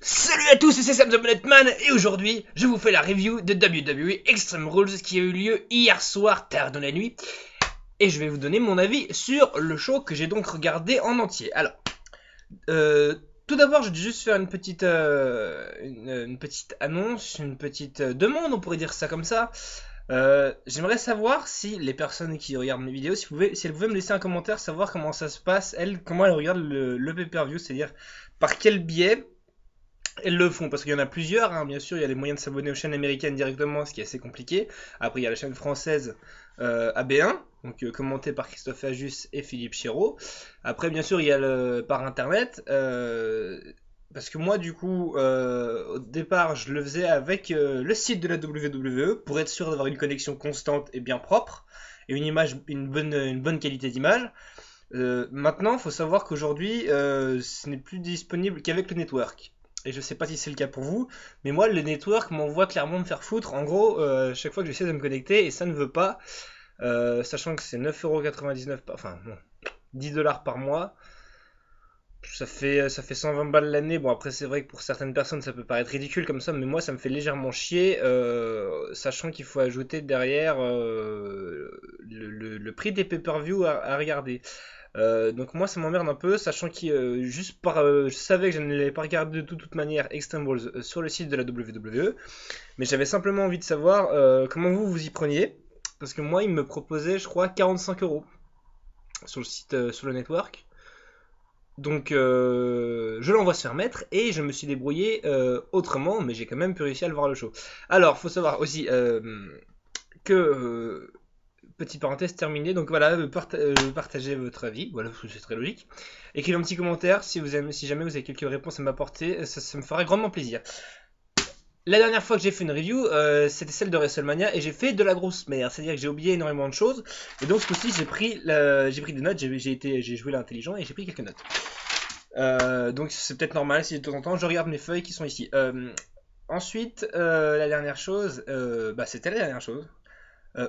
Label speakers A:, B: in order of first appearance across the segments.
A: Salut à tous, c'est Sam the Bulletman et aujourd'hui je vous fais la review de WWE Extreme Rules qui a eu lieu hier soir tard dans la nuit et je vais vous donner mon avis sur le show que j'ai donc regardé en entier. Alors, tout d'abord je vais juste faire une petite annonce, une petite demande, on pourrait dire ça comme ça. J'aimerais savoir si les personnes qui regardent mes vidéos, si elles pouvaient me laisser un commentaire, savoir comment ça se passe, comment elles regardent le pay-per-view, c'est-à-dire par quel biais elles le font, parce qu'il y en a plusieurs, hein. Bien sûr, il y a les moyens de s'abonner aux chaînes américaines directement, ce qui est assez compliqué. Après, il y a la chaîne française AB1, donc commentée par Christophe Ajus et Philippe Chiraud. Après, bien sûr, il y a par internet, parce que moi, du coup, au départ, je le faisais avec le site de la WWE pour être sûr d'avoir une connexion constante et bien propre, et une bonne qualité d'image. Maintenant, il faut savoir qu'aujourd'hui, ce n'est plus disponible qu'avec le network. Et je sais pas si c'est le cas pour vous, mais moi, le network m'envoie clairement me faire foutre. En gros, chaque fois que j'essaie de me connecter, et ça ne veut pas, sachant que c'est 9,99€, enfin, bon, 10$ par mois, ça fait 120 balles l'année. Bon, après, c'est vrai que pour certaines personnes, ça peut paraître ridicule comme ça, mais moi, ça me fait légèrement chier, sachant qu'il faut ajouter derrière le prix des pay-per-view à regarder. Donc moi ça m'emmerde un peu, sachant que je savais que je n'allais pas regarder de toute manière Extreme Rules sur le site de la WWE, mais j'avais simplement envie de savoir comment vous y preniez, parce que moi il me proposait je crois 45€ sur le site, sur le network. Donc je l'envoie se faire mettre et je me suis débrouillé autrement, mais j'ai quand même pu réussir à le voir le show. Alors faut savoir aussi que petite parenthèse terminée, donc voilà, partagez votre avis, voilà, c'est très logique. Écrivez un petit commentaire si jamais vous avez quelques réponses à m'apporter, ça me fera grandement plaisir. La dernière fois que j'ai fait une review, c'était celle de WrestleMania et j'ai fait de la grosse merde, c'est-à-dire que j'ai oublié énormément de choses. Et donc ce coup-ci, j'ai pris des notes, j'ai joué l'intelligent et j'ai pris quelques notes. Donc c'est peut-être normal si de temps en temps je regarde mes feuilles qui sont ici. Ensuite, la dernière chose, c'était la dernière chose.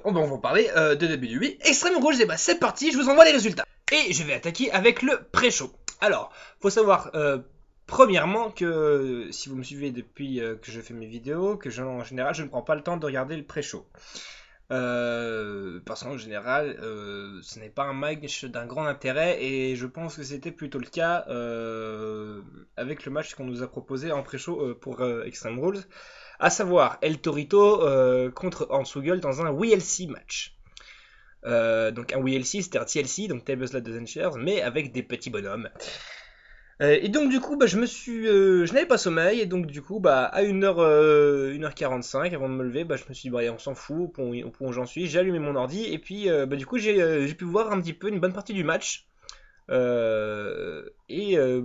A: On va en parler de WWE Extreme Rules. Et bah c'est parti, je vous envoie les résultats. Et je vais attaquer avec le pré-show. Alors, faut savoir premièrement que si vous me suivez depuis que je fais mes vidéos, en général je ne prends pas le temps de regarder le pré-show. Parce qu'en général, ce n'est pas un match d'un grand intérêt et je pense que c'était plutôt le cas avec le match qu'on nous a proposé en pré-show pour Extreme Rules, à savoir El Torito contre Hornswoggle dans un WLC match. Donc un WLC, c'était un TLC, donc Tables, Ladders and Chairs, mais avec des petits bonhommes. Et donc du coup, je n'avais pas sommeil, et donc du coup, à 1h45, avant de me lever, je me suis dit, on s'en fout, au point où j'en suis, j'ai allumé mon ordi, et puis du coup, j'ai pu voir un petit peu une bonne partie du match. Bon,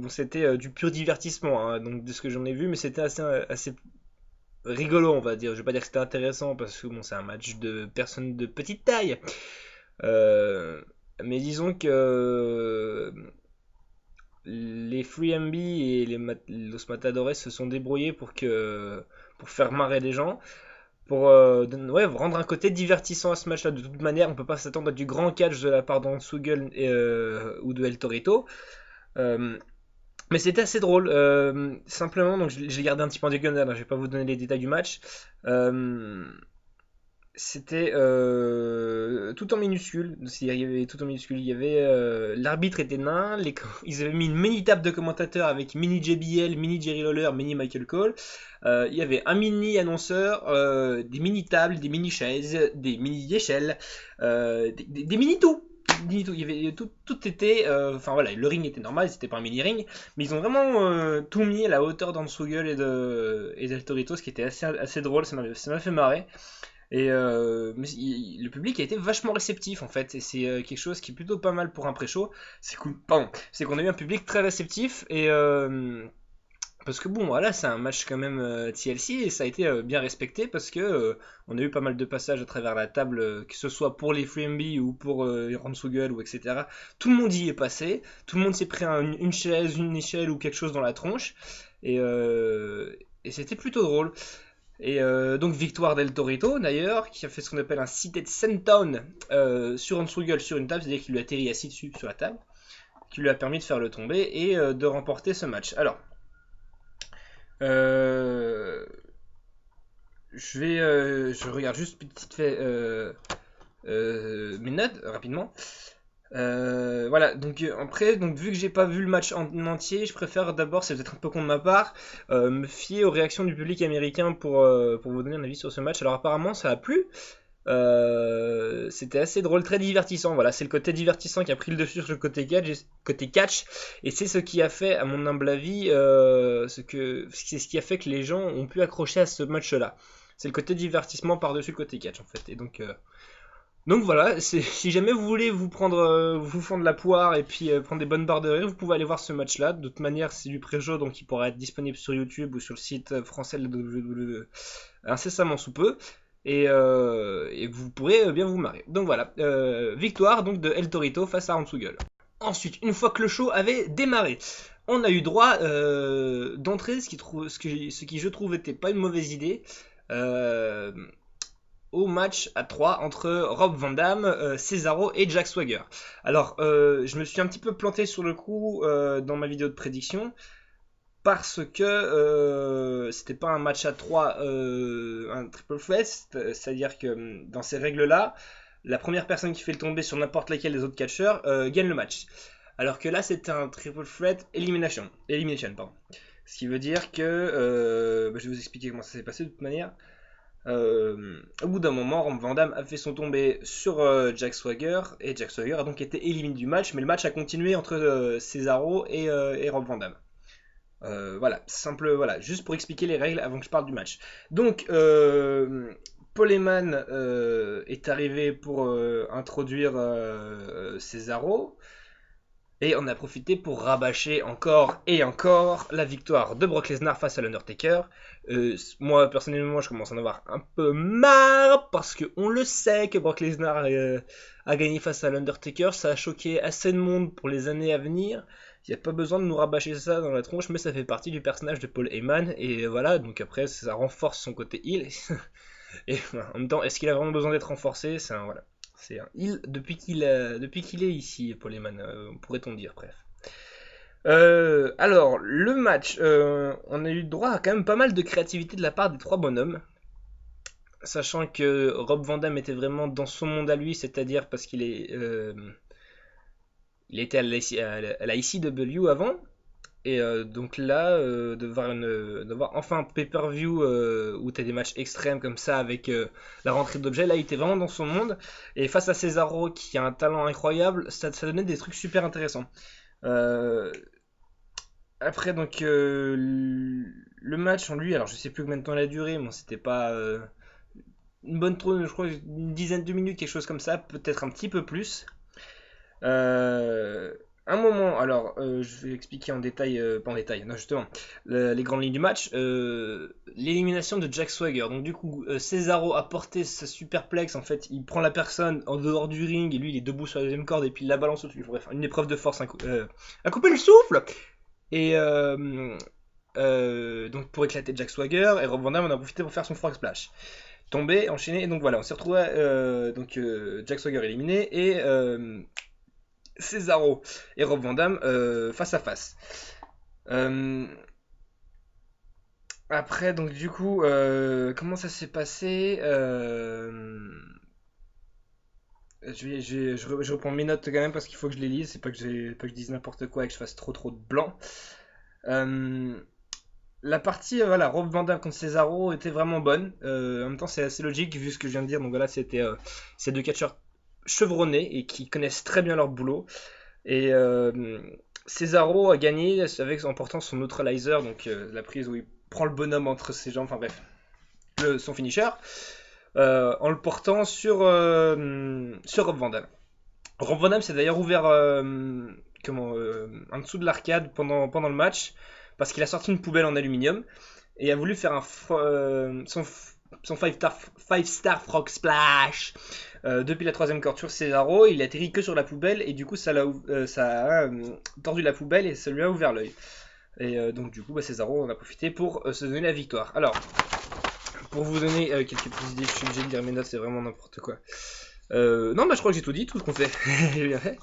A: c'était du pur divertissement, hein, donc de ce que j'en ai vu, mais c'était assez rigolo, on va dire. Je vais pas dire que c'était intéressant parce que bon, c'est un match de personnes de petite taille. Euh, mais disons que les FreeMB et Los Matadores se sont débrouillés pour faire marrer les gens, pour rendre un côté divertissant à ce match-là. De toute manière, on peut pas s'attendre à du grand catch de la part d'Hornswoggle ou de El Torito. Euh, mais c'était assez drôle. Simplement, donc j'ai gardé un petit peu en diagonale, hein, je vais pas vous donner les détails du match. Euh, C'était tout en minuscule. Il y avait tout en minuscule. Il y avait l'arbitre était nain. Ils avaient mis une mini table de commentateurs avec mini JBL, mini Jerry Lawler, mini Michael Cole. Il y avait un mini annonceur, des mini tables, des mini chaises, des mini échelles, des mini tout. Il y avait tout était, enfin voilà, le ring était normal, c'était pas un mini ring, mais ils ont vraiment tout mis à la hauteur d'Hornswoggle et d'El Torito, ce qui était assez drôle, ça m'a fait marrer. Et le public a été vachement réceptif en fait, et c'est quelque chose qui est plutôt pas mal pour un pré-show. C'est cool, pardon, c'est qu'on a eu un public très réceptif et parce que bon, voilà, c'est un match quand même TLC et ça a été bien respecté parce que on a eu pas mal de passages à travers la table, que ce soit pour les FreeMB ou pour Hornswoggle ou etc. Tout le monde y est passé, tout le monde s'est pris une chaise, une échelle ou quelque chose dans la tronche et, et c'était plutôt drôle. Et donc victoire d'El Torito d'ailleurs, qui a fait ce qu'on appelle un seated senton sur Hornswoggle sur une table, c'est-à-dire qu'il lui a atterri assis dessus sur la table, qui lui a permis de faire le tomber et de remporter ce match. Alors, Euh, je regarde juste petite fait mes notes rapidement. Voilà, donc après, donc vu que j'ai pas vu le match en entier, je préfère d'abord, c'est peut-être un peu con de ma part, me fier aux réactions du public américain pour vous donner un avis sur ce match. Alors apparemment, ça a plu. C'était assez drôle, très divertissant. Voilà, c'est le côté divertissant qui a pris le dessus sur le côté catch, et c'est ce qui a fait, à mon humble avis, c'est ce qui a fait que les gens ont pu accrocher à ce match-là. C'est le côté divertissement par-dessus le côté catch en fait. Et donc voilà, si jamais vous voulez vous fendre la poire et puis prendre des bonnes barres de rire, vous pouvez aller voir ce match-là. De toute manière, c'est du pré-show, donc il pourra être disponible sur YouTube ou sur le site français de la WWE incessamment sous peu. Et vous pourrez bien vous marrer. Donc voilà, victoire donc de El Torito face à Ansugal. Ensuite, une fois que le show avait démarré, on a eu droit d'entrer, ce qui je trouve était pas une mauvaise idée. Euh, Au match à 3 entre Rob Van Dam, Cesaro et Jack Swagger. Alors, je me suis un petit peu planté sur le coup dans ma vidéo de prédiction parce que c'était pas un match à 3, un triple threat, c'est-à-dire que dans ces règles-là, la première personne qui fait le tomber sur n'importe laquelle des autres catcheurs gagne le match. Alors que là, c'était un triple threat elimination pardon. Ce qui veut dire que, je vais vous expliquer comment ça s'est passé de toute manière. Au bout d'un moment, Rob Van Dam a fait son tombé sur Jack Swagger et Jack Swagger a donc été éliminé du match, mais le match a continué entre Cesaro et Rob Van Dam. Voilà, simple, voilà, juste pour expliquer les règles avant que je parle du match. Donc, Paul Heyman est arrivé pour introduire Cesaro. Et on a profité pour rabâcher encore et encore la victoire de Brock Lesnar face à l'Undertaker. Moi, personnellement, je commence à en avoir un peu marre parce qu'on le sait que Brock Lesnar a gagné face à l'Undertaker. Ça a choqué assez de monde pour les années à venir. Il n'y a pas besoin de nous rabâcher ça dans la tronche, mais ça fait partie du personnage de Paul Heyman. Et voilà, donc après, ça renforce son côté heel. Et en même temps, est-ce qu'il a vraiment besoin d'être renforcé? Voilà. C'est un heal depuis qu'il est ici, Paul Heyman, pourrait-on dire, bref. Alors, le match, on a eu droit à quand même pas mal de créativité de la part des trois bonhommes. Sachant que Rob Van Dam était vraiment dans son monde à lui, c'est-à-dire parce il était à la ICW avant. Et donc là, de voir enfin un pay-per-view où tu as des matchs extrêmes comme ça avec la rentrée d'objets, là il était vraiment dans son monde. Et face à Cesaro qui a un talent incroyable, ça donnait des trucs super intéressants. Euh, Après donc le match en lui, alors je sais plus combien de temps il a duré, mais c'était pas une bonne je crois une dizaine de minutes, quelque chose comme ça, peut-être un petit peu plus. Euh, un moment, alors je vais expliquer en détail, pas en détail, non justement, les grandes lignes du match. L'élimination de Jack Swagger. Donc du coup, Cesaro a porté sa superplex. En fait, il prend la personne en dehors du ring et lui il est debout sur la deuxième corde et puis il la balance au-dessus. Bref, une épreuve de force, à couper le souffle. Et donc pour éclater Jack Swagger et Rob Van Dam on a profité pour faire son frog splash. Tombé, enchaîné, et donc voilà, on s'est retrouvé Jack Swagger éliminé et Cesaro et Rob Van Dam face à face. Après, donc du coup, comment ça s'est passé je reprends mes notes quand même parce qu'il faut que je les lise, c'est pas que je dise n'importe quoi et que je fasse trop de blanc. Euh, la partie, voilà, Rob Van Dam contre Cesaro était vraiment bonne. En même temps, c'est assez logique vu ce que je viens de dire. Donc voilà, c'était ces deux catcheurs chevronnés et qui connaissent très bien leur boulot. Et Cesaro a gagné en portant son neutralizer, donc la prise où il prend le bonhomme entre ses jambes, enfin bref, son finisher, en le portant sur Rob Van Dam. Rob Van Dam s'est d'ailleurs ouvert en dessous de l'arcade pendant le match, parce qu'il a sorti une poubelle en aluminium, et a voulu faire son 5-star frog splash depuis la troisième corde sur Cesaro. Il atterrit que sur la poubelle et du coup ça a tordu la poubelle et ça lui a ouvert l'œil. Et donc du coup Cesaro en a profité pour se donner la victoire. Alors pour vous donner quelques petites idées, je suis obligé de dire mes notes, c'est vraiment n'importe quoi. Non je crois que j'ai tout dit, tout ce qu'on fait. J'ai bien fait.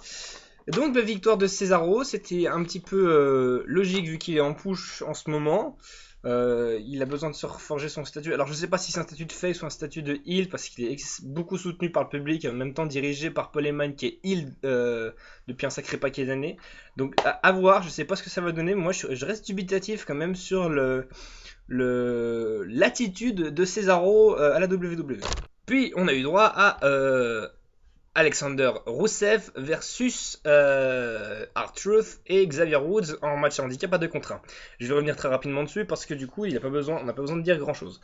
A: Donc la victoire de Cesaro, c'était un petit peu logique vu qu'il est en push en ce moment. Il a besoin de se reforger son statut. Alors je sais pas si c'est un statut de face ou un statut de heel parce qu'il est beaucoup soutenu par le public, en même temps dirigé par Paul Heyman qui est heel depuis un sacré paquet d'années. Donc à voir, je sais pas ce que ça va donner. Moi je reste dubitatif quand même sur l'attitude de Cesaro à la WWE. Puis on a eu droit à Alexander Rusev versus R-Truth et Xavier Woods en match handicap à 2 contre 1. Je vais revenir très rapidement dessus parce que du coup on n'a pas besoin de dire grand chose.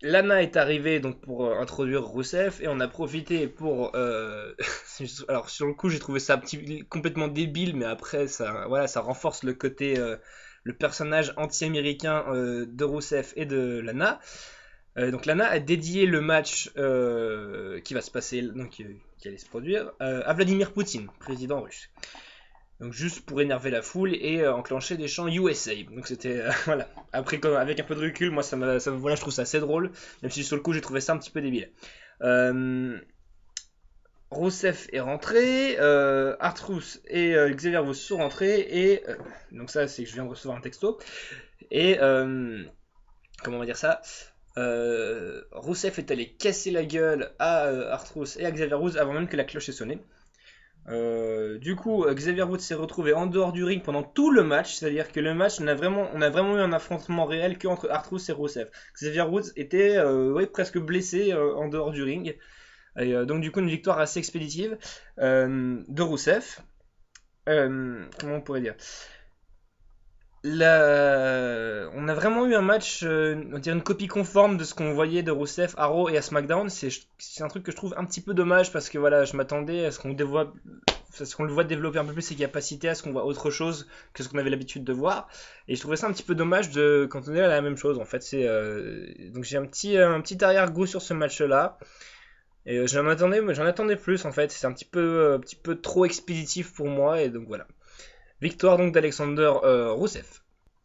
A: Lana est arrivée donc pour introduire Rusev et on a profité pour alors sur le coup j'ai trouvé ça complètement débile, mais après ça renforce le côté le personnage anti-américain de Rusev et de Lana. Donc Lana a dédié le match qui va se passer, donc qui allait se produire, à Vladimir Poutine, président russe. Donc juste pour énerver la foule et enclencher des chants USA. Donc c'était voilà. Après avec un peu de recul, moi voilà, je trouve ça assez drôle, même si sur le coup j'ai trouvé ça un petit peu débile. Rusev est rentré, R-Truth et Xavier Woods sont rentrés et donc ça c'est que je viens de recevoir un texto et comment on va dire ça. Rusev est allé casser la gueule à R-Truth et à Xavier Woods avant même que la cloche ait sonné. Du coup, Xavier Woods s'est retrouvé en dehors du ring pendant tout le match, c'est-à-dire que le match, on a vraiment eu un affrontement réel que entre R-Truth et Rusev. Xavier Woods était presque blessé en dehors du ring. Et donc du coup une victoire assez expéditive de Rusev. Comment on pourrait dire, on a vraiment eu un match, on dirait une copie conforme de ce qu'on voyait de Rusev à Raw et à SmackDown. C'est un truc que je trouve un petit peu dommage parce que voilà, je m'attendais à ce qu'on le voit développer un peu plus ses capacités, à ce qu'on voit autre chose que ce qu'on avait l'habitude de voir. Et je trouvais ça un petit peu dommage quand on est à la même chose en fait. Donc j'ai un petit arrière-goût sur ce match-là. Et j'en attendais plus en fait. C'est un petit peu trop expéditif pour moi et donc voilà. Victoire donc d'Alexander Rusev.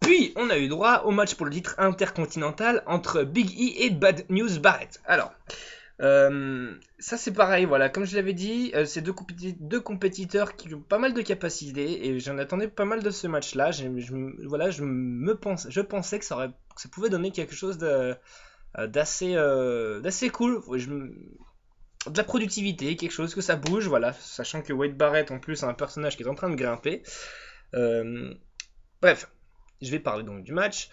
A: Puis on a eu droit au match pour le titre intercontinental entre Big E et Bad News Barrett. Alors, ça c'est pareil, voilà, comme je l'avais dit, c'est deux compétiteurs qui ont pas mal de capacités et j'en attendais pas mal de ce match-là. Je pensais que ça pouvait donner quelque chose d'assez cool. De la productivité, quelque chose, que ça bouge, voilà, sachant que Wade Barrett en plus a un personnage qui est en train de grimper. Bref, je vais parler donc du match.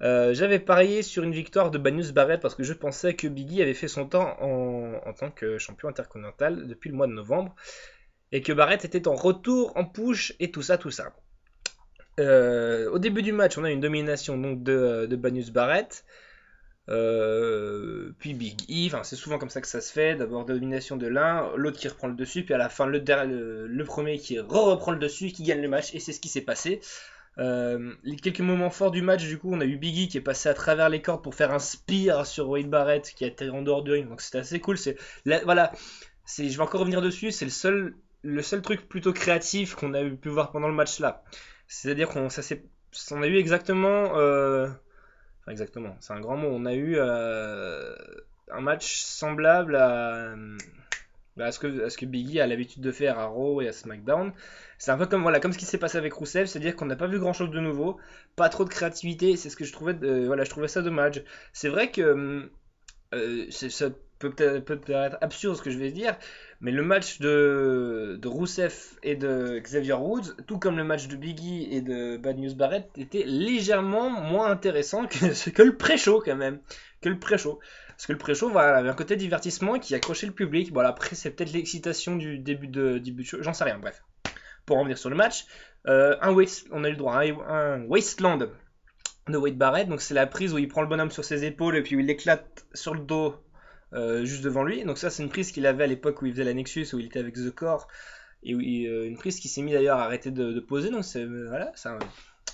A: J'avais parié sur une victoire de Bad News Barrett parce que je pensais que Big E avait fait son temps en tant que champion intercontinental depuis le mois de novembre et que Barrett était en retour en push et tout ça. Au début du match, on a une domination donc de Bad News Barrett. Puis Big E, enfin c'est souvent comme ça que ça se fait, d'abord domination de l'un, l'autre qui reprend le dessus, puis à la fin le premier qui reprend le dessus, qui gagne le match, et c'est ce qui s'est passé. Les quelques moments forts du match, du coup, on a eu Big E qui est passé à travers les cordes pour faire un spear sur Wade Barrett qui a été en dehors du ring, donc c'était assez cool. Voilà, je vais encore revenir dessus, c'est le seul truc plutôt créatif qu'on a pu voir pendant le match là. C'est-à-dire qu'on a eu exactement. Enfin, exactement, c'est un grand mot. On a eu un match semblable à ce que Big E a l'habitude de faire à Raw et à SmackDown. C'est un peu comme ce qui s'est passé avec Rusev, c'est-à-dire qu'on n'a pas vu grand-chose de nouveau, pas trop de créativité. C'est ce que je trouvais, je trouvais ça dommage. C'est vrai que ça peut être absurde ce que je vais dire, mais le match de Rusev et de Xavier Woods, tout comme le match de Big E et de Bad News Barrett, était légèrement moins intéressant que le pré-show quand même. Parce que le pré-show, voilà, avait un côté divertissement qui accrochait le public. Bon, après, c'est peut-être l'excitation du début de show, j'en sais rien, bref. Pour revenir sur le match, on a eu le droit à un Wasteland de Wade Barrett, donc c'est la prise où il prend le bonhomme sur ses épaules et puis il l'éclate sur le dos juste devant lui. Donc ça c'est une prise qu'il avait à l'époque où il faisait la Nexus, où il était avec The Core, et une prise qui s'est mis d'ailleurs à arrêter de poser. Donc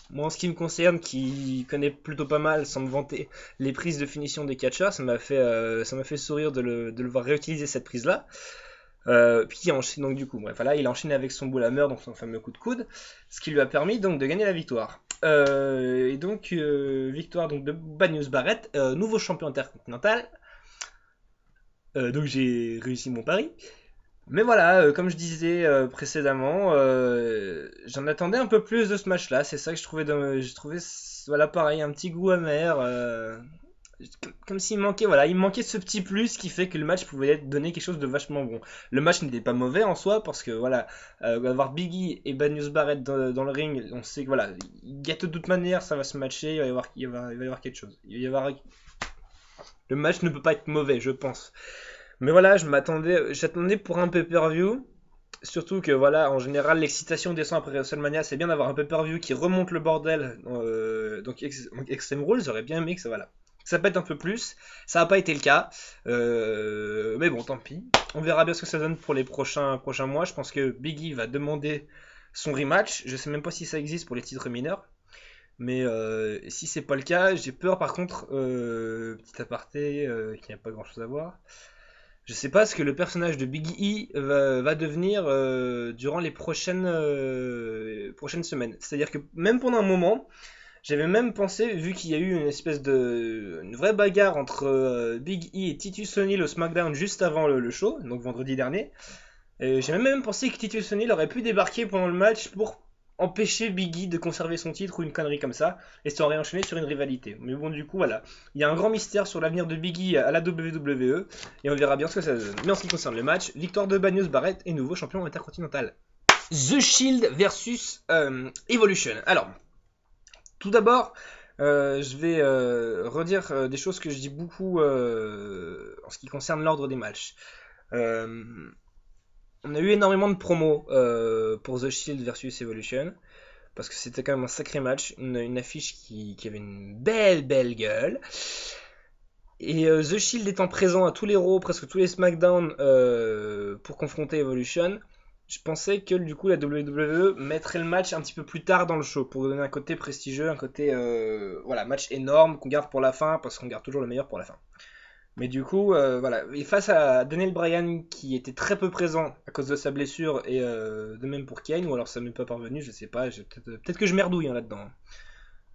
A: moi en ce qui me concerne, qui connaît plutôt pas mal sans me vanter les prises de finition des catcheurs, ça m'a fait sourire de le voir réutiliser cette prise là. Puis il enchaîne donc du coup, bref, voilà, il a enchaîné avec son Bull Hammer, donc son fameux coup de coude, ce qui lui a permis donc de gagner la victoire. Et donc victoire donc de Bad News Barrett, nouveau champion intercontinental. Donc j'ai réussi mon pari. Mais voilà, comme je disais précédemment, j'en attendais un peu plus de ce match-là. C'est ça que je trouvais, je trouvais, voilà, pareil, un petit goût amer. Comme s'il manquait, voilà, il manquait ce petit plus qui fait que le match pouvait être donné quelque chose de vachement bon. Le match n'était pas mauvais en soi parce que voilà, avoir Biggie et Bad News Barrett dans le ring, on sait que voilà, il y a de toute manière, ça va se matcher, il va y avoir quelque chose. Le match ne peut pas être mauvais, je pense. Mais voilà, j'attendais pour un pay-per-view. Surtout que voilà, en général, l'excitation descend après WrestleMania. C'est bien d'avoir un pay-per-view qui remonte le bordel. Donc Extreme Rules, j'aurais bien aimé que ça, voilà, ça pète un peu plus. Ça n'a pas été le cas. Mais bon, tant pis. On verra bien ce que ça donne pour les prochains mois. Je pense que Biggie va demander son rematch. Je sais même pas si ça existe pour les titres mineurs. Mais si c'est pas le cas, j'ai peur par contre, petit aparté, qu'il n'y a pas grand chose à voir. Je sais pas ce que le personnage de Big E va devenir durant les prochaines semaines. C'est-à-dire que même pendant un moment, j'avais même pensé, vu qu'il y a eu une vraie bagarre entre Big E et Titus O'Neil au SmackDown juste avant le show, donc vendredi dernier, j'ai même pensé que Titus O'Neil aurait pu débarquer pendant le match pour empêcher Big E de conserver son titre ou une connerie comme ça, et se réenchaîner sur une rivalité. Mais bon, du coup, voilà. Il y a un grand mystère sur l'avenir de Big E à la WWE, et on verra bien ce que ça donne. Mais en ce qui concerne le match, victoire de Bad News Barrett et nouveau champion intercontinental. The Shield versus Evolution. Alors, tout d'abord, je vais redire des choses que je dis beaucoup en ce qui concerne l'ordre des matchs. Euh, on a eu énormément de promos pour The Shield versus Evolution, parce que c'était quand même un sacré match, une affiche qui avait une belle gueule. Et The Shield étant présent à tous les Raw, presque tous les SmackDown pour confronter Evolution, je pensais que du coup la WWE mettrait le match un petit peu plus tard dans le show pour donner un côté prestigieux, un côté voilà, match énorme qu'on garde pour la fin parce qu'on garde toujours le meilleur pour la fin. Mais du coup, voilà, et face à Daniel Bryan qui était très peu présent à cause de sa blessure et de même pour Kane, ou alors ça m'est pas parvenu, je sais pas, peut-être que je merdouille hein, là-dedans.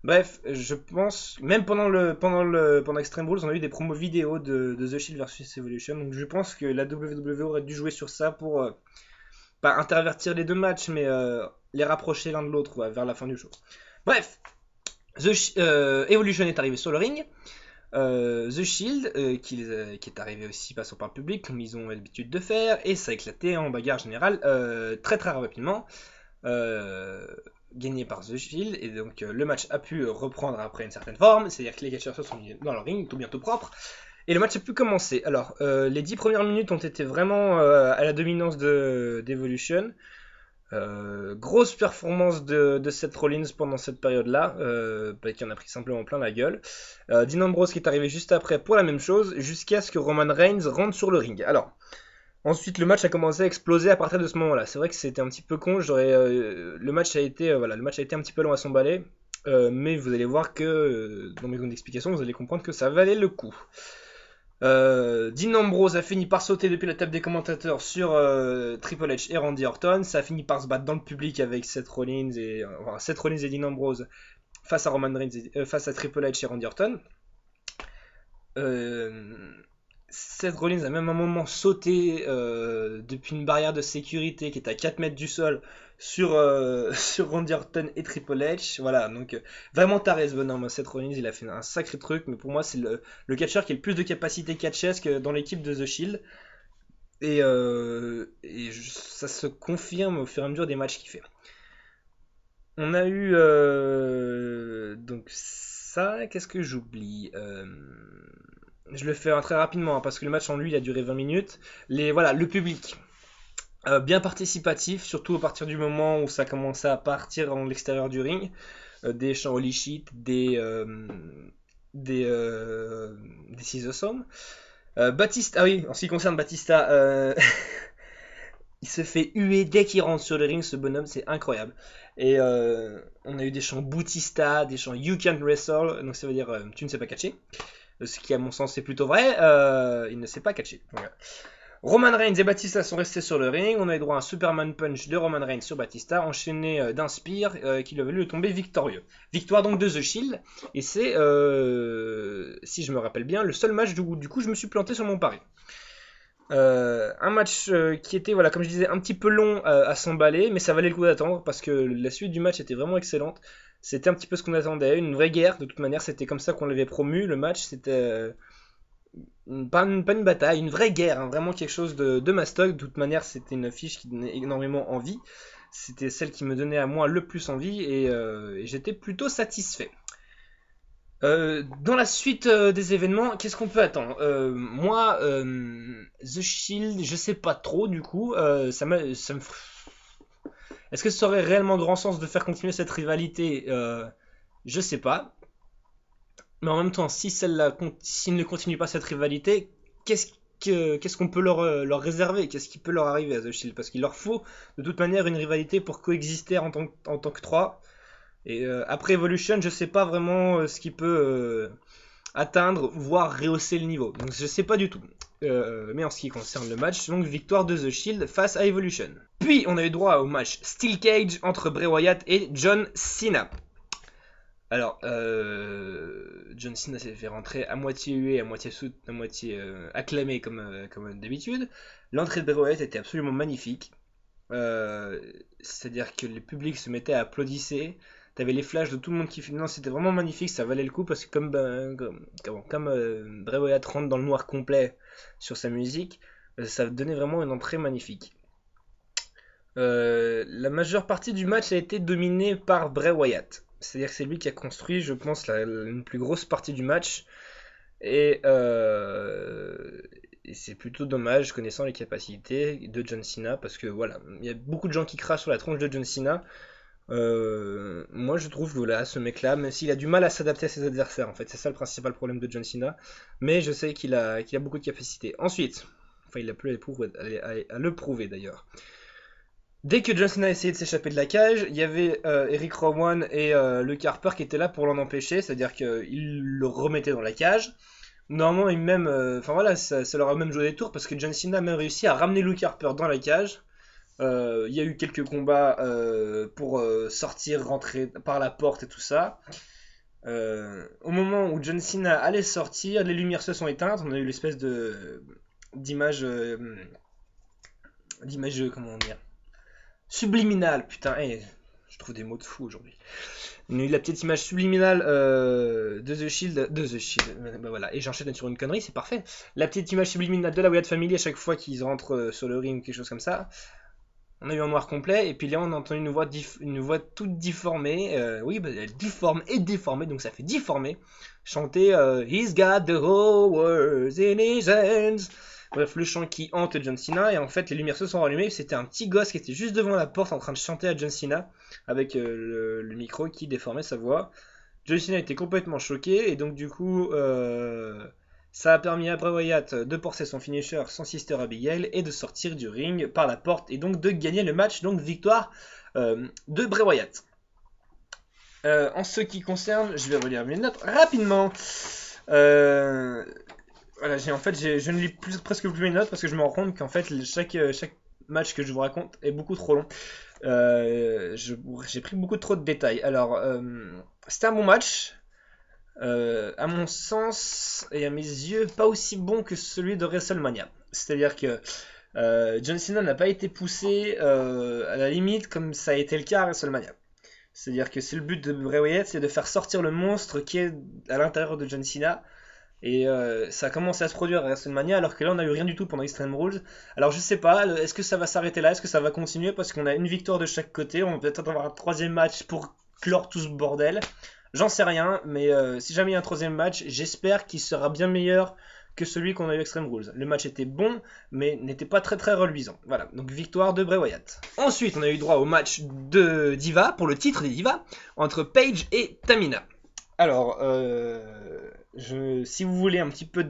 A: Bref, je pense, même pendant Extreme Rules, on a eu des promos vidéo de The Shield versus Evolution, donc je pense que la WWE aurait dû jouer sur ça pour pas intervertir les deux matchs, mais les rapprocher l'un de l'autre vers la fin du show. Bref, Evolution est arrivé sur le ring. The Shield, qui est arrivé aussi passant par le public, comme ils ont l'habitude de faire, et ça a éclaté en bagarre générale très rapidement. Gagné par The Shield, et donc le match a pu reprendre après une certaine forme, c'est-à-dire que les catcheurs sont mis dans le ring, tout bientôt propre, et le match a pu commencer. Alors, les 10 premières minutes ont été vraiment à la dominance d'Evolution. Grosse performance de Seth Rollins pendant cette période-là, qui en a pris simplement plein la gueule. Dean Ambrose qui est arrivé juste après pour la même chose, jusqu'à ce que Roman Reigns rentre sur le ring. Alors, ensuite le match a commencé à exploser à partir de ce moment-là. C'est vrai que c'était un petit peu con. Le match a été un petit peu long à s'emballer, mais vous allez voir que dans mes secondes explications, vous allez comprendre que ça valait le coup. Dean Ambrose a fini par sauter depuis la table des commentateurs sur Triple H et Randy Orton. Ça a fini par se battre dans le public avec Seth Rollins et Dean Ambrose face à Roman Reigns, face à Triple H et Randy Orton. Seth Rollins a même un moment sauté depuis une barrière de sécurité qui est à 4 mètres du sol sur Randy Orton et Triple H. Voilà, donc vraiment taré ce bonhomme. Seth Rollins, il a fait un sacré truc, mais pour moi, c'est le catcheur qui a le plus de capacité catchesque dans l'équipe de The Shield. Et ça se confirme au fur et à mesure des matchs qu'il fait. On a eu donc ça, qu'est-ce que j'oublie je le fais très rapidement hein, parce que le match en lui il a duré 20 minutes. Le public. Bien participatif, surtout à partir du moment où ça commençait à partir en l'extérieur du ring. Des chants holy shit, des This Awesome. Batista, ah oui, en ce qui concerne Batista, il se fait huer dès qu'il rentre sur le ring, ce bonhomme, c'est incroyable. Et on a eu des chants Boutista, des chants You Can't Wrestle, donc ça veut dire tu ne sais pas catcher. Ce qui à mon sens c'est plutôt vrai, il ne sait pas catcher. Voilà. Roman Reigns et Batista sont restés sur le ring, on a eu droit à un Superman Punch de Roman Reigns sur Batista, enchaîné d'un Spear qui lui a valu le tomber victorieux. Victoire donc de The Shield, et c'est, si je me rappelle bien, le seul match où du coup je me suis planté sur mon pari. Un match qui était, voilà, comme je disais, un petit peu long à s'emballer, mais ça valait le coup d'attendre parce que la suite du match était vraiment excellente. C'était un petit peu ce qu'on attendait, une vraie guerre. De toute manière, c'était comme ça qu'on l'avait promu. Le match, c'était pas une bataille, une vraie guerre, hein, vraiment quelque chose de mastoc. De toute manière, c'était une affiche qui donnait énormément envie. C'était celle qui me donnait à moi le plus envie et j'étais plutôt satisfait. Dans la suite des événements, qu'est-ce qu'on peut attendre? Moi, The Shield, je sais pas trop du coup. Est-ce que ça aurait réellement grand sens de faire continuer cette rivalité? Je sais pas. Mais en même temps, si s'ils ne continuent pas cette rivalité, qu'est-ce qu'est-ce qu'on peut leur réserver? Qu'est-ce qui peut leur arriver à The Shield? Parce qu'il leur faut de toute manière une rivalité pour coexister en tant que trois. Et après Evolution, je sais pas vraiment ce qui peut atteindre, voire rehausser le niveau. Donc je sais pas du tout. Mais en ce qui concerne le match, donc victoire de The Shield face à Evolution. Puis on a eu droit au match Steel Cage entre Bray Wyatt et John Cena. Alors, John Cena s'est fait rentrer à moitié hué, à moitié acclamé comme d'habitude. L'entrée de Bray Wyatt était absolument magnifique. C'est-à-dire que le public se mettait à applaudisser. T'avais les flashs de tout le monde qui filmait. Non, c'était vraiment magnifique, ça valait le coup parce que comme Bray Wyatt rentre dans le noir complet sur sa musique, ça donnait vraiment une entrée magnifique. La majeure partie du match a été dominée par Bray Wyatt. C'est-à-dire que c'est lui qui a construit, je pense, une plus grosse partie du match. Et, et c'est plutôt dommage, connaissant les capacités de John Cena, parce que voilà, il y a beaucoup de gens qui crachent sur la tronche de John Cena. Moi, je trouve que voilà, ce mec-là, même s'il a du mal à s'adapter à ses adversaires, en fait, c'est ça le principal problème de John Cena. Mais je sais qu'il a beaucoup de capacités. Ensuite, enfin, il a pu à le prouver d'ailleurs. Dès que John Cena a essayé de s'échapper de la cage, il y avait Eric Rowan et Luke Harper qui étaient là pour l'en empêcher, c'est-à-dire qu'ils le remettaient dans la cage. Normalement, enfin voilà, ça leur a même joué des tours parce que John Cena a même réussi à ramener Luke Harper dans la cage. Il y a eu quelques combats pour sortir, rentrer par la porte et tout ça. Au moment où John Cena allait sortir, les lumières se sont éteintes. On a eu l'espèce de d'image, comment dire, subliminale. Putain, je trouve des mots de fou aujourd'hui. On a eu la petite image subliminale de The Shield, bah voilà, et j'enchaîne sur une connerie, c'est parfait. La petite image subliminale de la Wyatt Family à chaque fois qu'ils rentrent sur le ring ou quelque chose comme ça. On a eu un noir complet, et puis là on entend une voix toute difformée, oui, bah, elle difforme et déformée, donc ça fait difformer, chanter He's got the whole world in his hands. Bref, le chant qui hante John Cena, et en fait les lumières se sont rallumées, c'était un petit gosse qui était juste devant la porte en train de chanter à John Cena, avec le micro qui déformait sa voix. John Cena était complètement choqué, et donc du coup, ça a permis à Bray Wyatt de porter son finisher, son Sister Abigail, et de sortir du ring par la porte, et donc de gagner le match, donc victoire de Bray Wyatt. En ce qui concerne, je vais relire mes notes rapidement. Voilà, je ne lis presque plus mes notes parce que je me rends compte qu'en fait, chaque match que je vous raconte est beaucoup trop long. J'ai pris beaucoup trop de détails. Alors, c'était un bon match. À mon sens et à mes yeux, pas aussi bon que celui de WrestleMania. C'est-à-dire que John Cena n'a pas été poussé à la limite comme ça a été le cas à WrestleMania. C'est-à-dire que c'est le but de Bray Wyatt, c'est de faire sortir le monstre qui est à l'intérieur de John Cena. Et ça a commencé à se produire à WrestleMania alors que là on n'a eu rien du tout pendant Extreme Rules. Alors je sais pas, est-ce que ça va s'arrêter là? Est-ce que ça va continuer? Parce qu'on a une victoire de chaque côté, on va peut-être avoir un troisième match pour clore tout ce bordel. J'en sais rien, mais si jamais il y a un troisième match, j'espère qu'il sera bien meilleur que celui qu'on a eu Extreme Rules. Le match était bon, mais n'était pas très très reluisant. Voilà, donc victoire de Bray Wyatt. Ensuite, on a eu droit au match de Diva, pour le titre des Divas, entre Paige et Tamina. Alors, si vous voulez un petit peu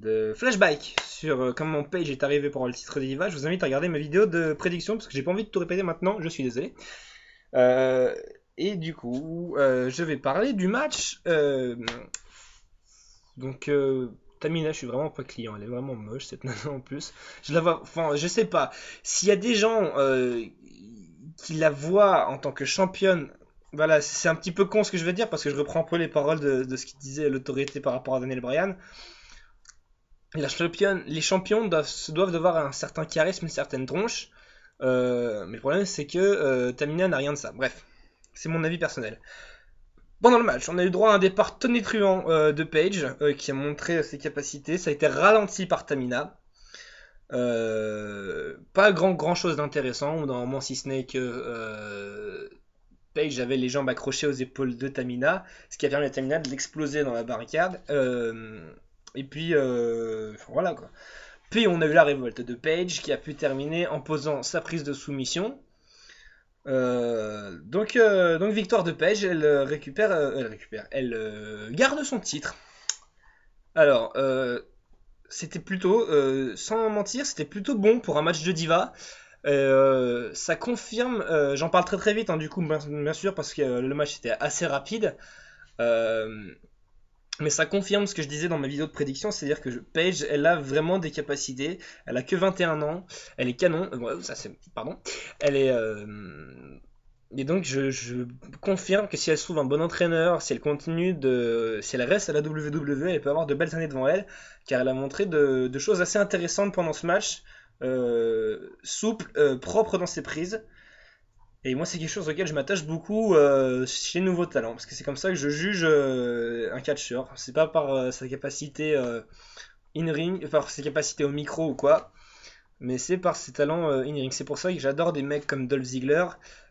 A: de flashback sur comment Paige est arrivé pour le titre des Divas, je vous invite à regarder ma vidéo de prédiction, parce que j'ai pas envie de tout répéter maintenant, je suis désolé. Et du coup, je vais parler du match. Donc, Tamina, je suis vraiment pas client. Elle est vraiment moche, cette nana en plus. Je la vois. Enfin, je sais pas. S'il y a des gens qui la voient en tant que championne. Voilà, c'est un petit peu con ce que je vais dire parce que je reprends un peu les paroles de ce qu'il disait l'autorité par rapport à Daniel Bryan. Les champions doivent avoir un certain charisme, une certaine tronche. Mais le problème, c'est que Tamina n'a rien de ça. Bref, c'est mon avis personnel. Pendant le match, on a eu droit à un départ tonitruant de Paige, qui a montré ses capacités. Ça a été ralenti par Tamina. Pas grand chose d'intéressant, ou normalement si ce n'est que Paige avait les jambes accrochées aux épaules de Tamina, ce qui a permis à Tamina de l'exploser dans la barricade. Et puis voilà quoi. Puis on a eu la révolte de Paige qui a pu terminer en posant sa prise de soumission. Donc victoire de Paige, elle garde son titre. Alors, c'était plutôt, sans mentir, c'était plutôt bon pour un match de diva. Ça confirme, j'en parle très vite, hein, du coup, bien sûr, parce que le match était assez rapide. Euh, mais ça confirme ce que je disais dans ma vidéo de prédiction, c'est-à-dire que Paige, elle a vraiment des capacités. Elle a que 21 ans, elle est canon. Ouais, ça c'est, pardon. Elle est, et donc je confirme que si elle se trouve un bon entraîneur, si elle reste à la WWE, elle peut avoir de belles années devant elle, car elle a montré de choses assez intéressantes pendant ce match, souple, propre dans ses prises. Et moi, c'est quelque chose auquel je m'attache beaucoup chez Nouveaux Talents, parce que c'est comme ça que je juge un catcheur. C'est pas par sa capacité in-ring, par ses capacités au micro ou quoi, mais c'est par ses talents in-ring. C'est pour ça que j'adore des mecs comme Dolph Ziggler,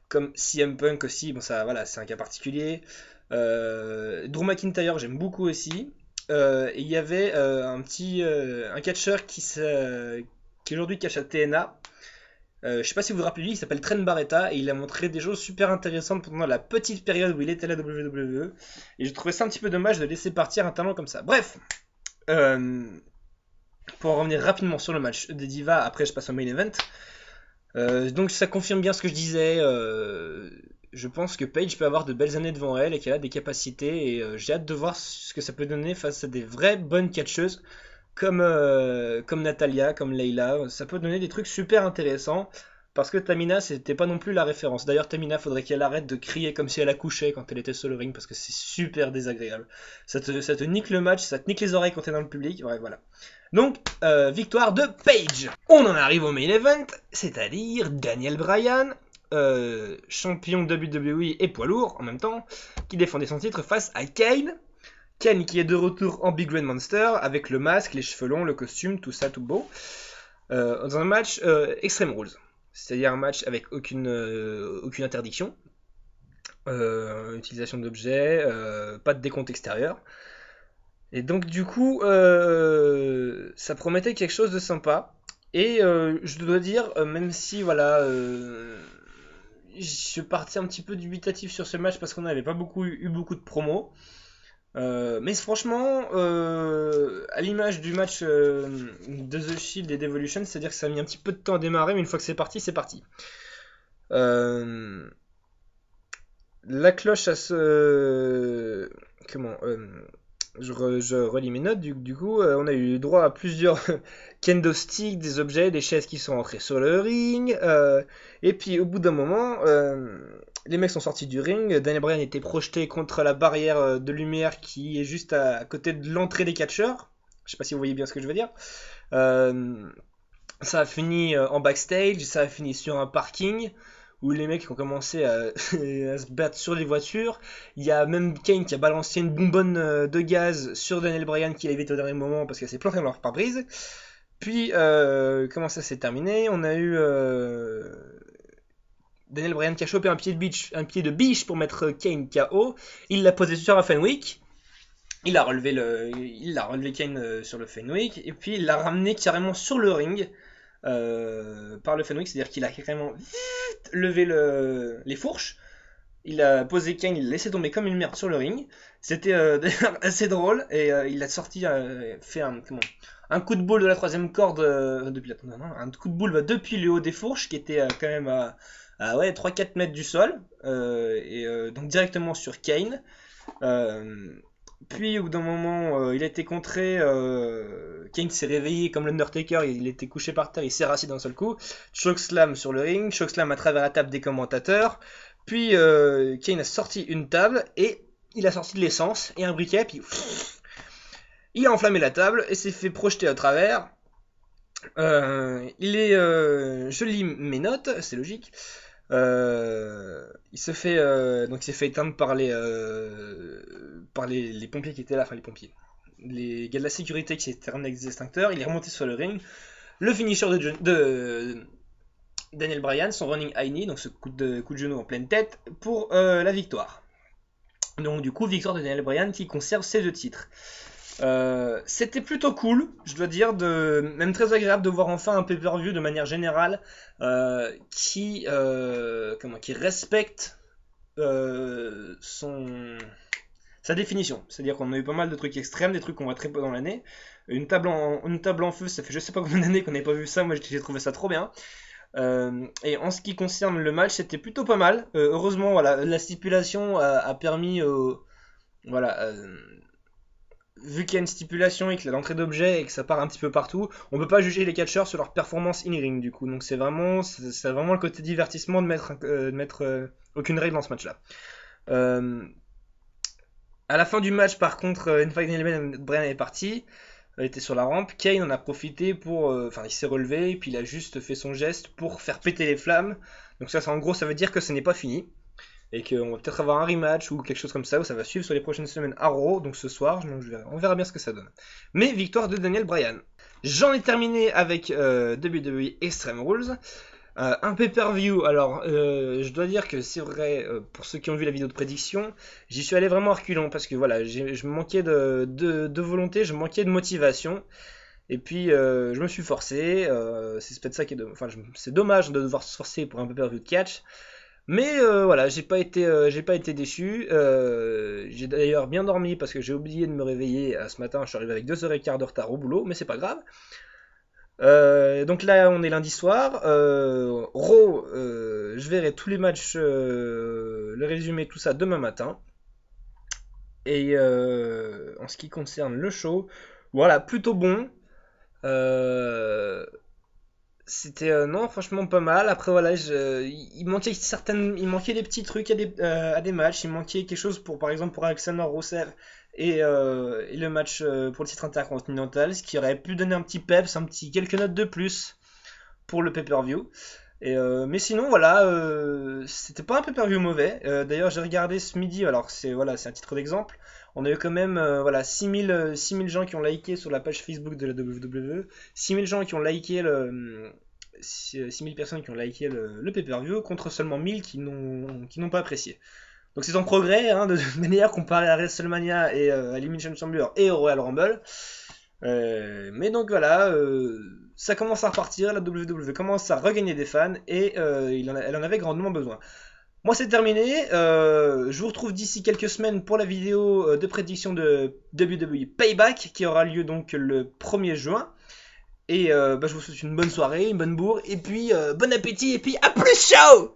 A: comme CM Punk aussi. Bon, ça, voilà, c'est un cas particulier. Drew McIntyre, j'aime beaucoup aussi. Et il y avait un catcheur qui aujourd'hui cache à TNA. Je sais pas si vous vous rappelez, il s'appelle Trent Barretta et il a montré des choses super intéressantes pendant la petite période où il était à la WWE. Et j'ai trouvé ça un petit peu dommage de laisser partir un talent comme ça. Bref, euh, pour en revenir rapidement sur le match des Divas, après je passe au main event. Donc ça confirme bien ce que je disais. Je pense que Paige peut avoir de belles années devant elle et qu'elle a des capacités. Et j'ai hâte de voir ce que ça peut donner face à des vraies bonnes catcheuses comme Natalia, comme Leila. Ça peut donner des trucs super intéressants. Parce que Tamina, c'était pas non plus la référence. D'ailleurs, Tamina, faudrait qu'elle arrête de crier comme si elle accouchait quand elle était sur le ring, parce que c'est super désagréable. Ça te nique le match, ça te nique les oreilles quand t'es dans le public. Ouais, voilà. Donc, victoire de Paige. On en arrive au main event, c'est-à-dire Daniel Bryan, champion WWE et poids lourd en même temps, qui défendait son titre face à Kane. Kane qui est de retour en Big Red Monster avec le masque, les cheveux longs, le costume, tout ça, tout beau. Dans un match Extreme Rules. C'est-à-dire un match avec aucune interdiction, utilisation d'objets, pas de décompte extérieur. Et donc du coup, ça promettait quelque chose de sympa. Et je dois dire, même si voilà, je partais un petit peu dubitatif sur ce match parce qu'on n'avait pas eu beaucoup de promos. Mais franchement, à l'image du match de The Shield et d'Evolution, c'est-à-dire que ça a mis un petit peu de temps à démarrer, mais une fois que c'est parti, c'est parti. La cloche à ce... Comment je relis mes notes, du coup, on a eu droit à plusieurs kendo sticks, des objets, des chaises qui sont rentrées sur le ring, et puis au bout d'un moment, les mecs sont sortis du ring, Daniel Bryan était projeté contre la barrière de lumière qui est juste à côté de l'entrée des catcheurs, je sais pas si vous voyez bien ce que je veux dire. Ça a fini en backstage, ça a fini sur un parking, où les mecs ont commencé à se battre sur les voitures. Il y a même Kane qui a balancé une bonbonne de gaz sur Daniel Bryan qui l'a évité au dernier moment parce qu'elle s'est plantée dans leur pare-brise. Puis, comment ça s'est terminé? On a eu Daniel Bryan qui a chopé un pied de biche pour mettre Kane KO. Il l'a posé sur un Fenwick. Il a relevé Kane sur le Fenwick et puis il l'a ramené carrément sur le ring. Par le Fenwick, c'est-à-dire qu'il a carrément levé les fourches, il a posé Kane, il l'a laissé tomber comme une merde sur le ring. C'était d'ailleurs assez drôle et il a sorti, fait un coup de boule de la troisième corde, un coup de boule depuis le haut des fourches qui était quand même à ouais, 3-4 mètres du sol donc directement sur Kane. Puis au bout d'un moment, il a été contré. Kane s'est réveillé comme l'Undertaker, il était couché par terre, il s'est rassis d'un seul coup. Chokeslam sur le ring, chokeslam à travers la table des commentateurs. Puis Kane a sorti une table et il a sorti de l'essence et un briquet. Puis Il a enflammé la table et s'est fait projeter à travers. Je lis mes notes, c'est logique. Donc il s'est fait éteindre par les pompiers qui étaient là, enfin les pompiers, les gars de la sécurité qui s'étaient ramenés avec des extincteurs. Il est remonté sur le ring. Le finisher de Daniel Bryan, son running high knee, donc ce coup de genou en pleine tête pour la victoire. Donc du coup, victoire de Daniel Bryan qui conserve ses 2 titres. C'était plutôt cool, je dois dire, même très agréable de voir enfin un pay-per-view de manière générale qui respecte sa définition. C'est-à-dire qu'on a eu pas mal de trucs extrêmes, des trucs qu'on voit très peu dans l'année. Une table en feu, ça fait je sais pas combien d'années qu'on n'avait pas vu ça, moi j'ai trouvé ça trop bien. Et en ce qui concerne le match, c'était plutôt pas mal. Heureusement, voilà, la stipulation a permis, voilà, vu qu'il y a une stipulation et que l'entrée d'objets et que ça part un petit peu partout, on peut pas juger les catcheurs sur leur performance in-ring du coup. Donc c'est vraiment le côté divertissement de mettre aucune règle dans ce match-là. À la fin du match, par contre, une fois que Daniel Bryan est parti, il était sur la rampe, Kane en a profité pour... il s'est relevé, et puis il a juste fait son geste pour faire péter les flammes. Donc ça en gros, ça veut dire que ce n'est pas fini. Et qu'on va peut-être avoir un rematch ou quelque chose comme ça, où ça va suivre sur les prochaines semaines à Raw, donc ce soir, donc on verra bien ce que ça donne. Mais victoire de Daniel Bryan. J'en ai terminé avec WWE Extreme Rules. Un pay-per-view, alors je dois dire que c'est vrai, pour ceux qui ont vu la vidéo de prédiction, j'y suis allé vraiment à reculons parce que voilà, je manquais de volonté, je manquais de motivation. Et puis je me suis forcé, c'est peut-être ça qui est c'est dommage de devoir se forcer pour un pay-per-view de catch. Mais voilà, j'ai pas été déçu. J'ai d'ailleurs bien dormi parce que j'ai oublié de me réveiller ce matin. Je suis arrivé avec 2h15 de retard au boulot, mais c'est pas grave. Donc là, on est lundi soir. Raw, je verrai tous les matchs, le résumé, tout ça demain matin. Et en ce qui concerne le show, voilà, plutôt bon. C'était non franchement pas mal. Après voilà, il manquait des petits trucs à des matchs. Il manquait quelque chose pour par exemple pour Alexander Rusev et le match pour le titre intercontinental, ce qui aurait pu donner un petit peps, quelques notes de plus pour le pay-per-view. Mais sinon voilà, c'était pas un pay-per-view mauvais. D'ailleurs j'ai regardé ce midi. Alors c'est un titre d'exemple. On a eu quand même 6000 gens qui ont liké sur la page Facebook de la WWE, 6000 gens qui ont liké 6000 personnes qui ont liké le pay-per-view contre seulement 1000 qui n'ont pas apprécié. Donc c'est en progrès de manière comparé à WrestleMania et à Elimination Chamber et au Royal Rumble. Mais donc voilà, ça commence à repartir, la WWE commence à regagner des fans et elle en avait grandement besoin. Moi c'est terminé, je vous retrouve d'ici quelques semaines pour la vidéo de prédiction de WWE Payback qui aura lieu donc le 1er juin. Et je vous souhaite une bonne soirée, une bonne bourre, et puis bon appétit, et puis à plus, ciao!